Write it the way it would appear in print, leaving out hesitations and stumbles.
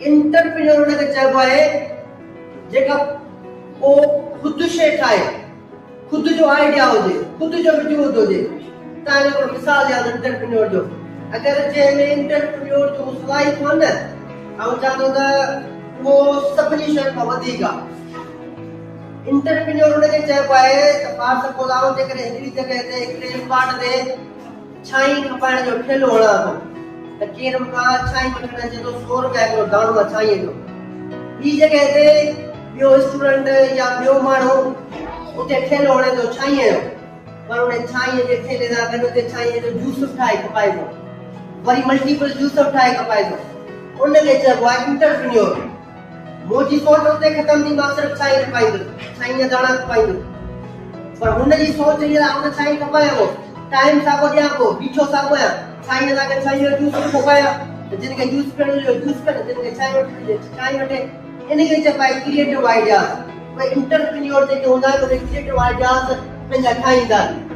Entrepreneur उनखे चइबो आहे जेका ओ खुद शइ ठाहे, खुद जो आइडिया हुजे, खुद जो वजूद हुजे। तव्हां हिकिड़ो मिसाल ॾियां इंटरप्रेन्योर जो। अगरि जंहिंमें इंटरप्रेन्योर जो सलाही कोन ऐं चवंदो त उहो सभिनी शयुनि खां वधीक आहे। इंटरप्रेन्योर उनखे चइबो आहे त फॉर सपोज आउं जेकॾहिं हिकिड़ी जॻह ते हिकिड़े स्पॉट ते छाई खपाइण जो ठेलो हणां थो त केरु मूंखां छाई वठण अचे थो 100 रुपया किलो दाणो आहे छाईअ जो। ॿी जॻह ते ॿियो स्टूडेंट या ॿियो माण्हू उते ठेलो हणे थो छाईअ जो, पर उन छाईअ जे ठेले सां गॾु उते छाईअ जो जूस ठाहे खपाए थो, वरी मल्टीपल जूस ठाहे खपाए थो। उनखे चइबो आहे इंटरप्रेन्योर। मुंहिंजी सोच उते ख़तम थी, मां सिर्फ़ु छाई खपाईंदुसि, छाई जा दाणा खपाईंदुसि, पर हुनजी सोच इहा आहे हुन छाई खपायां टाइम साॻो ॾियां पोइ बीठो साॻो आहियां, छाईअ सां गॾु छाईअ जो जूस खपायां, जिनखे जूस पीअण जो जूस पीअण, जिनखे चांहि वठणी हुजे चांहि वठे। इनखे चइबो आहे क्रिएटिव आइडियाज़। इंटरप्रेन्योर जेके हूंदा आहिनि उहे क्रिएटिव आइडियाज़ पंहिंजा ठाहींदा आहिनि।